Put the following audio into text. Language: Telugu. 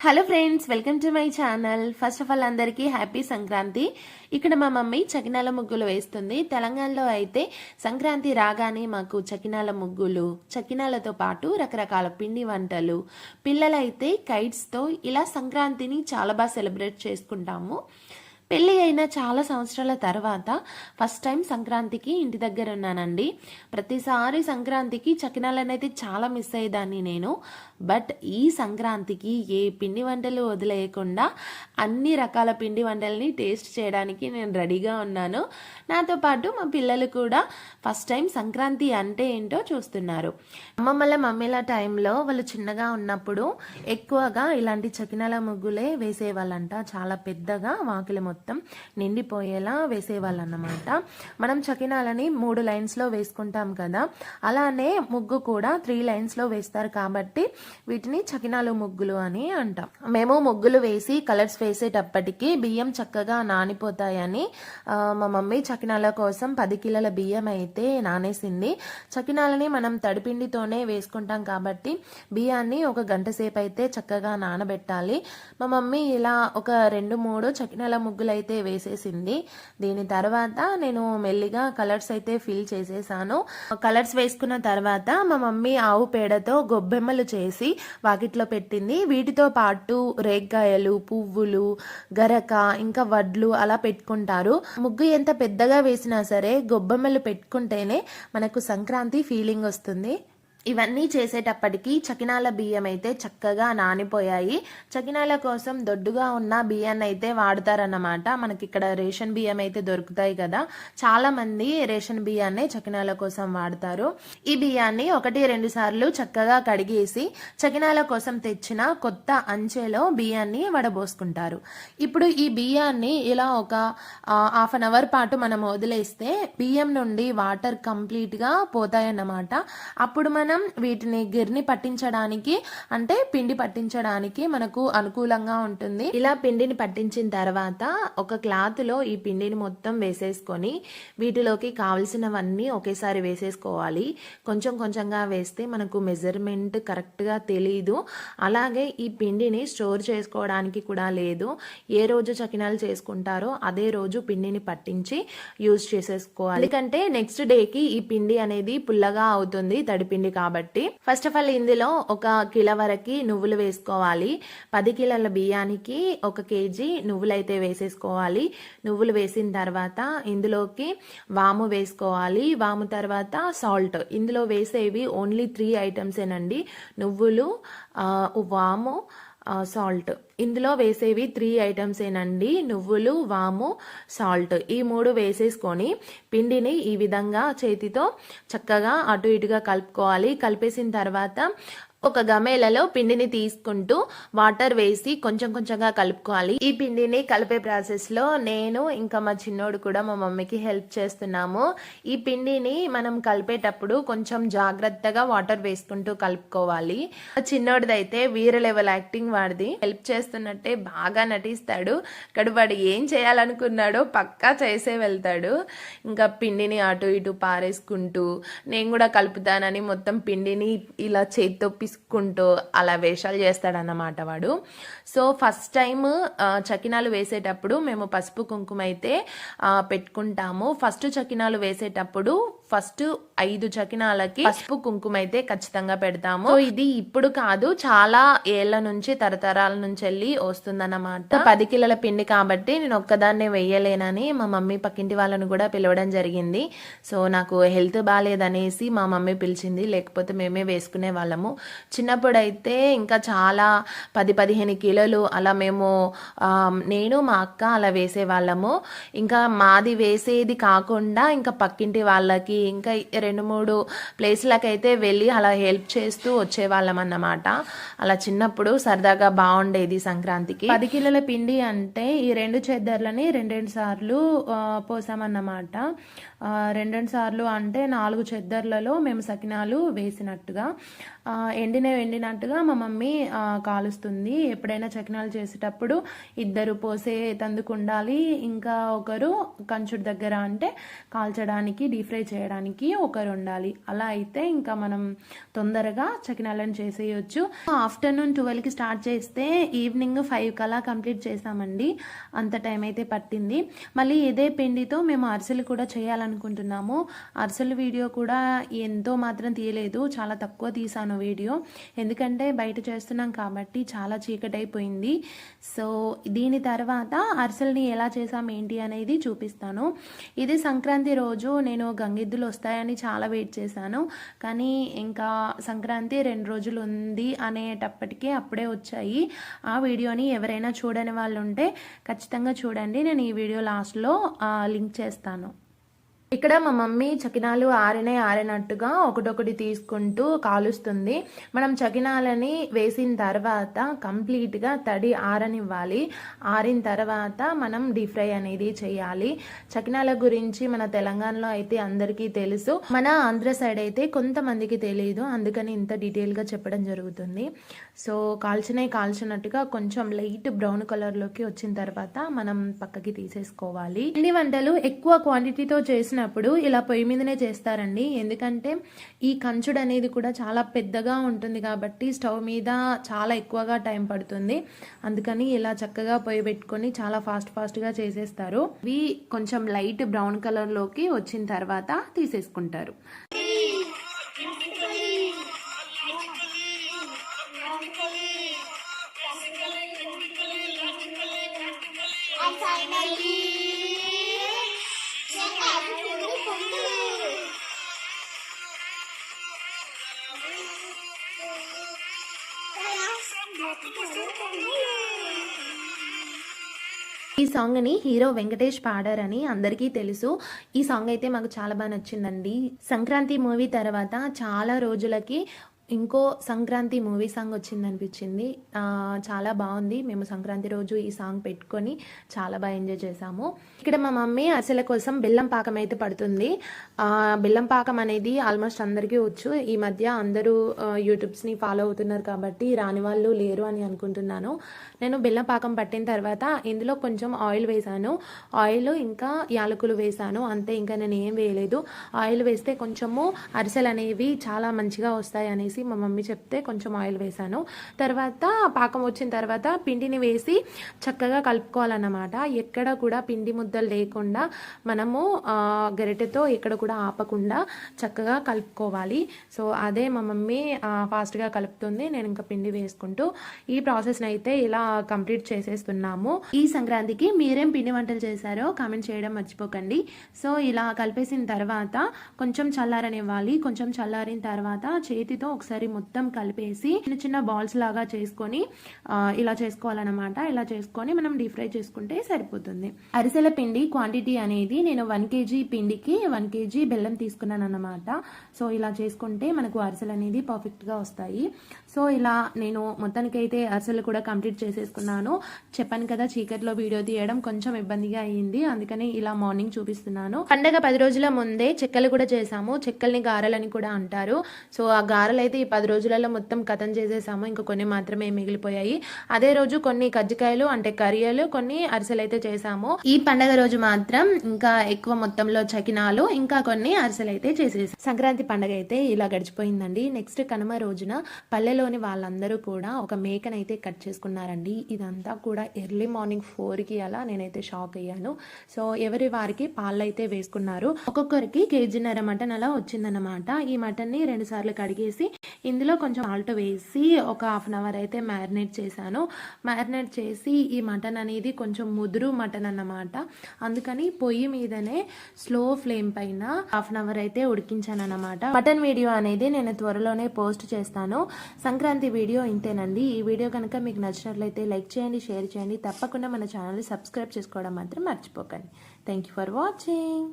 Hello friends, welcome to my channel. First of all అందరికీ హ్యాపీ సంక్రాంతి. ఇక్కడ మా మమ్మీ చకినాల ముగ్గులు వేస్తుంది. తెలంగాణలో అయితే సంక్రాంతి రాగానే మాకు చకినాల ముగ్గులు, చకినాలతో పాటు రకరకాల పిండి వంటలు, పిల్లలైతే కైట్స్తో ఇలా సంక్రాంతిని చాలా బాగా సెలబ్రేట్ చేసుకుంటాము. పెళ్ళి అయిన చాలా సంవత్సరాల తర్వాత ఫస్ట్ టైం సంక్రాంతికి ఇంటి దగ్గర ఉన్నానండి. ప్రతిసారి సంక్రాంతికి చకినాలనైతే చాలా మిస్ అయ్యేదాన్ని నేను. బట్ ఈ సంక్రాంతికి ఏ పిండి వంటలు వదిలేయకుండా అన్ని రకాల పిండి వంటల్ని టేస్ట్ చేయడానికి నేను రెడీగా ఉన్నాను. నాతో పాటు మా పిల్లలు కూడా ఫస్ట్ టైం సంక్రాంతి అంటే ఏంటో చూస్తున్నారు. అమ్మమ్మల మమ్మీల టైంలో వాళ్ళు చిన్నగా ఉన్నప్పుడు ఎక్కువగా ఇలాంటి చకినాల ముగ్గులే వేసేవాళ్ళంట. చాలా పెద్దగా వాకిలి మొత్తం నిండిపోయేలా వేసేవాళ్ళు అన్నమాట. మనం చకినాలని 3 లైన్స్లో వేసుకుంటాం కదా, అలానే ముగ్గు కూడా 3 లైన్స్లో వేస్తారు కాబట్టి వీటిని చకినాలు ముగ్గులు అని అంటాం. మేము ముగ్గులు వేసి కలర్స్ వేసేటప్పటికి బియ్యం చక్కగా నానిపోతాయని మా మమ్మీ చకినాల కోసం 10 కిలోల బియ్యం అయితే నానేసింది. చకినాలని మనం తడిపిండితోనే వేసుకుంటాం కాబట్టి బియ్యాన్ని 1 గంట సేపు అయితే చక్కగా నానబెట్టాలి. మా మమ్మీ ఇలా ఒక 2-3 చకినాల ముగ్గులు అయితే వేసేసింది. దీని తర్వాత నేను మెల్లిగా కలర్స్ అయితే ఫిల్ చేసేసాను. కలర్స్ వేసుకున్న తర్వాత మా మమ్మీ ఆవు పేడతో గొబ్బెమ్మలు చేసి వాకిట్లో పెట్టింది. వీటితో పాటు రేగ్గాయలు, పువ్వులు, గరక, ఇంకా వడ్లు అలా పెట్టుకుంటారు. ముగ్గు ఎంత పెద్దగా వేసినా సరే గొబ్బెమ్మలు పెట్టుకుంటేనే మనకు సంక్రాంతి ఫీలింగ్ వస్తుంది. ఇవన్నీ చేసేటప్పటికి చకినాల బియ్యం అయితే చక్కగా నానిపోయాయి. చకినాల కోసం దొడ్డుగా ఉన్న బియ్యాన్ని అయితే వాడతారన్నమాట. మనకి ఇక్కడ రేషన్ బియ్యం అయితే దొరుకుతాయి కదా, చాలా మంది రేషన్ బియ్యాన్ని చకినాల కోసం వాడతారు. ఈ బియ్యాన్ని 1-2 సార్లు చక్కగా కడిగేసి చకినాల కోసం తెచ్చిన కొత్త అంచెలో బియ్యాన్ని వడబోసుకుంటారు. ఇప్పుడు ఈ బియ్యాన్ని ఇలా ఒక హాఫ్ అన్ అవర్ పాటు మనం వదిలేస్తే బియ్యం నుండి వాటర్ కంప్లీట్ గా పోతాయన్నమాట. అప్పుడు మనం వీటిని గిర్ని పట్టించడానికి అంటే పిండి పట్టించడానికి మనకు అనుకూలంగా ఉంటుంది. ఇలా పిండిని పట్టించిన తర్వాత ఒక క్లాత్ లో ఈ పిండిని మొత్తం వేసేసుకొని వీటిలోకి కావలసినవన్నీ ఒకేసారి వేసేసుకోవాలి. కొంచెం కొంచెంగా వేస్తే మనకు మెజర్మెంట్ కరెక్ట్ గా తెలీదు. అలాగే ఈ పిండిని స్టోర్ చేసుకోవడానికి కూడా లేదు. ఏ రోజు చకినాలు చేసుకుంటారో అదే రోజు పిండిని పట్టించి యూజ్ చేసేసుకోవాలి. ఎందుకంటే నెక్స్ట్ డేకి ఈ పిండి అనేది పుల్లగా అవుతుంది తడిపిండి కాబట్టి. ఫస్ట్ ఆఫ్ ఆల్ ఇందులో 1 కిలో వరకు నువ్వులు వేసుకోవాలి. 10 కిలోల బియ్యానికి 1 కేజీ నువ్వులు అయితే వేసేసుకోవాలి. నువ్వులు వేసిన తర్వాత ఇందులోకి వాము వేసుకోవాలి. వాము తర్వాత సాల్ట్. ఇందులో వేసేవి ఓన్లీ 3 ఐటమ్స్ ఏనండి, నువ్వులు, వాము, సాల్ట్. ఇందులో వేసేవి 3 ఐటమ్స్ ఏనండి, నువ్వులు, వాము, సాల్ట్. ఈ 3 వేసేసుకొని పిండిని ఈ విధంగా చేతితో చక్కగా అటు ఇటుగా కలుపుకోవాలి. కలిపేసిన తర్వాత ఒక గమేలలో పిండిని తీసుకుంటూ వాటర్ వేసి కొంచెం కొంచెంగా కలుపుకోవాలి. ఈ పిండిని కలిపే ప్రాసెస్ లో నేను ఇంకా మా చిన్నోడు కూడా మా మమ్మీకి హెల్ప్ చేస్తున్నాము. ఈ పిండిని మనం కలిపేటప్పుడు కొంచెం జాగ్రత్తగా వాటర్ వేసుకుంటూ కలుపుకోవాలి. చిన్నోడిదైతే వీర లెవెల్ యాక్టింగ్. వాడిది హెల్ప్ చేస్తున్నట్టే బాగా నటిస్తాడు. ఇక్కడ వాడు ఏం చేయాలనుకున్నాడో పక్కా చేసే వెళ్తాడు. ఇంకా పిండిని అటు ఇటు పారేసుకుంటూ నేను కూడా కలుపుతానని మొత్తం పిండిని ఇలా చేత్తో కుంటూ అలా వేషాలు చేస్తాడన్నమాట వాడు. సో ఫస్ట్ టైం చకినాలు వేసేటప్పుడు మేము పసుపు కుంకుమ అయితే పెట్టుకుంటాము. ఫస్ట్ చకినాలు వేసేటప్పుడు ఫస్ట్ 5 చకినాలకి పసుపు కుంకుమ అయితే ఖచ్చితంగా పెడతాము. సో ఇది ఇప్పుడు కాదు, చాలా ఏళ్ల నుంచి తరతరాల నుంచి వెళ్ళి వస్తుందన్నమాట. 10 కిలోల పిండి కాబట్టి నేను ఒక్కదాన్నే వేయలేనని మా మమ్మీ పక్కింటి వాళ్ళను కూడా పిలవడం జరిగింది. సో నాకు హెల్త్ బాగాలేదనేసి మా మమ్మీ పిలిచింది, లేకపోతే మేమే వేసుకునే వాళ్ళము. చిన్నప్పుడు అయితే ఇంకా చాలా 10-15 కిలోలు అలా మేము నేను మా అక్క అలా వేసేవాళ్ళము. ఇంకా మాది వేసేది కాకుండా ఇంకా పక్కింటి వాళ్ళకి ఇంకా 2-3 ప్లేస్లకైతే వెళ్ళి అలా హెల్ప్ చేస్తూ వచ్చేవాళ్ళం అన్నమాట. అలా చిన్నప్పుడు సరదాగా బాగుండేది సంక్రాంతికి. 10 కిలోల పిండి అంటే ఈ 2 చెద్దర్లని 2 సార్లు పోసామన్నమాట. 2 సార్లు అంటే 4 చెద్దర్లలో మేము సకినాలు వేసినట్టుగా. ఎండినట్టుగా మా మమ్మీ కాలుస్తుంది. ఎప్పుడైనా చకినాలు చేసేటప్పుడు 2 పోసే తందుకు ఉండాలి, ఇంకా ఒకరు కంచుడు దగ్గర అంటే కాల్చడానికి డీప్ ఫ్రై చేయడానికి చేయడానికి ఒకరు ఉండాలి. అలా అయితే ఇంకా మనం తొందరగా చకినాలను చేసేయచ్చు. ఆఫ్టర్నూన్ 12కి స్టార్ట్ చేస్తే ఈవినింగ్ 5 కలా కంప్లీట్ చేసామండి. అంత టైం అయితే పట్టింది. మళ్ళీ ఇదే పిండితో మేము అరిసెలు కూడా చేయాలనుకుంటున్నాము. అరిసెలు వీడియో కూడా ఎంతో మాత్రం తీయలేదు, చాలా తక్కువ తీసాను వీడియో. ఎందుకంటే బయట చేస్తున్నాం కాబట్టి చాలా చీకటి అయిపోయింది. సో దీని తర్వాత అరిసెల్ని ఎలా చేసాం ఏంటి అనేది చూపిస్తాను. ఇది సంక్రాంతి రోజు నేను గంగిద్దులు వస్తాయని చాలా వెయిట్ చేశాను. కానీ ఇంకా సంక్రాంతి 2 రోజులు ఉంది అనేటప్పటికీ అప్పుడే వచ్చాయి. ఆ వీడియోని ఎవరైనా చూడని వాళ్ళు ఉంటే ఖచ్చితంగా చూడండి. నేను ఈ వీడియో లాస్ట్లో లింక్ చేస్తాను. ఇక్కడ మా మమ్మీ చకినాలు ఆరినట్టుగా ఒకటొకటి తీసుకుంటూ కాలుస్తుంది. మనం చకినాలని వేసిన తర్వాత కంప్లీట్గా తడి ఆరనివ్వాలి. ఆరిన తర్వాత మనం డీప్ ఫ్రై అనేది చేయాలి. చకినాల గురించి మన తెలంగాణలో అయితే అందరికీ తెలుసు, మన ఆంధ్ర సైడ్ అయితే కొంతమందికి తెలియదు. అందుకని ఇంత డీటెయిల్గా చెప్పడం జరుగుతుంది. సో కాల్చినట్టుగా కొంచెం లైట్ బ్రౌన్ కలర్లోకి వచ్చిన తర్వాత మనం పక్కకి తీసేసుకోవాలి. పిండి వంటలు ఎక్కువ క్వాంటిటీతో చేసిన ఇలా పొయ్యి మీదనే చేస్తారండి. ఎందుకంటే ఈ కంచుడు అనేది కూడా చాలా పెద్దగా ఉంటుంది కాబట్టి స్టవ్ మీద చాలా ఎక్కువగా టైం పడుతుంది. అందుకని ఇలా చక్కగా పొయ్యి పెట్టుకొని చాలా ఫాస్ట్గా చేసేస్తారు. ఇవి కొంచెం లైట్ బ్రౌన్ కలర్ లోకి వచ్చిన తర్వాత తీసేసుకుంటారు. ఈ సాంగ్ ని హీరో వెంకటేష్ పాడారని అందరికీ తెలుసు. ఈ సాంగ్ అయితే మాకు చాలా బాగా నచ్చిందండి. సంక్రాంతి మూవీ తర్వాత చాలా రోజులకి ఇంకో సంక్రాంతి మూవీ సాంగ్ వచ్చిందనిపించింది. చాలా బాగుంది. మేము సంక్రాంతి రోజు ఈ సాంగ్ పెట్టుకొని చాలా బాగా ఎంజాయ్ చేసాము. ఇక్కడ మా మమ్మీ అరిసెల కోసం బెల్లం పాకం అయితే పడుతుంది. బెల్లం పాకం అనేది ఆల్మోస్ట్ అందరికీ వచ్చు. ఈ మధ్య అందరూ యూట్యూబ్స్ని ఫాలో అవుతున్నారు కాబట్టి రాని వాళ్ళు లేరు అని అనుకుంటున్నాను. నేను బెల్లం పాకం పట్టిన తర్వాత ఇందులో కొంచెం ఆయిల్ వేసాను. ఆయిల్ ఇంకా యాలకులు వేసాను, అంతే. ఇంకా నేను ఏం వేయలేదు. ఆయిల్ వేస్తే కొంచెము అరిసెలు అనేవి చాలా మంచిగా వస్తాయి అనేసి మా మమ్మీ చెప్తే కొంచెం ఆయిల్ వేసాను. తర్వాత పాకం వచ్చిన తర్వాత పిండిని వేసి చక్కగా కలుపుకోవాలన్నమాట. ఎక్కడ కూడా పిండి ముద్దలు లేకుండా మనము గరిటెతో ఎక్కడ కూడా ఆపకుండా చక్కగా కలుపుకోవాలి. సో అదే మా మమ్మీ ఫాస్ట్గా కలుపుతుంది. నేను ఇంకా పిండి వేసుకుంటూ ఈ ప్రాసెస్ని అయితే ఇలా కంప్లీట్ చేసేస్తున్నాము. ఈ సంక్రాంతికి మీరేం పిండి వంటలు చేశారో కామెంట్ చేయడం మర్చిపోకండి. సో ఇలా కలిపేసిన తర్వాత కొంచెం చల్లారనివ్వాలి. కొంచెం చల్లారిన తర్వాత చేతితో ఒకసారి మొత్తం కలిపేసి చిన్న బాల్స్ లాగా చేసుకొని ఇలా చేసుకోవాలన్నమాట. ఇలా చేసుకొని మనం డీప్ ఫ్రై చేసుకుంటే సరిపోతుంది. అరిసెల పిండి క్వాంటిటీ అనేది నేను 1 kg పిండికి 1 kg బెల్లం తీసుకున్నాను అన్నమాట. సో ఇలా చేసుకుంటే మనకు అరిసెలు అనేది పర్ఫెక్ట్ గా వస్తాయి. సో ఇలా నేను మొత్తానికి అయితే అరిసెలు కూడా కంప్లీట్ చేసేసుకున్నాను. చెప్పాను కదా, చీకట్లో వీడియో తీయడం కొంచెం ఇబ్బందిగా అయ్యింది. అందుకని ఇలా మార్నింగ్ చూపిస్తున్నాను. పండగ 10 రోజుల ముందే చెక్కలు కూడా చేసాము. చెక్కల్ని గారెలని కూడా అంటారు. సో ఆ గారెలు అయితే ఈ 10 రోజులలో మొత్తం కథం చేసేసాము. ఇంకా కొన్ని మాత్రమే మిగిలిపోయాయి. అదే రోజు కొన్ని కజ్జికాయలు అంటే కరియలు, కొన్ని అరిసెలు అయితే చేసాము. ఈ పండగ రోజు మాత్రం ఇంకా ఎక్కువ మొత్తంలో చకినాలు ఇంకా కొన్ని అరిసెలు అయితే చేసేసాం. సంక్రాంతి పండగ అయితే ఇలా గడిచిపోయిందండి. నెక్స్ట్ కనుమ రోజున పల్లెలోని వాళ్ళందరూ కూడా ఒక మేకనైతే కట్ చేసుకున్నారండి. ఇదంతా కూడా ఎర్లీ మార్నింగ్ 4కి అలా నేనైతే షాక్ అయ్యాను. సో ఎవరి వారికి పాలు అయితే వేసుకున్నారు. ఒక్కొక్కరికి 1.5 kg మటన్ అలా వచ్చిందన్నమాట. ఈ మటన్ ని 2 సార్లు కడిగేసి ఇందులో కొంచెం సాల్ట్ వేసి ఒక 1/2 అవర్ అయితే మ్యారినేట్ చేశాను. మ్యారినేట్ చేసి ఈ మటన్ అనేది కొంచెం ముదురు మటన్ అన్నమాట. అందుకని పొయ్యి మీదనే స్లో ఫ్లేమ్ పైన 1/2 అవర్ అయితే ఉడికించాను అన్నమాట. మటన్ వీడియో అనేది నేను త్వరలోనే పోస్ట్ చేస్తాను. సంక్రాంతి వీడియో ఇంతేనండి. ఈ వీడియో కనుక మీకు నచ్చినట్లయితే లైక్ చేయండి, షేర్ చేయండి. తప్పకుండా మన ఛానల్ని సబ్స్క్రైబ్ చేసుకోవడం మాత్రం మర్చిపోకండి. Thank you for watching.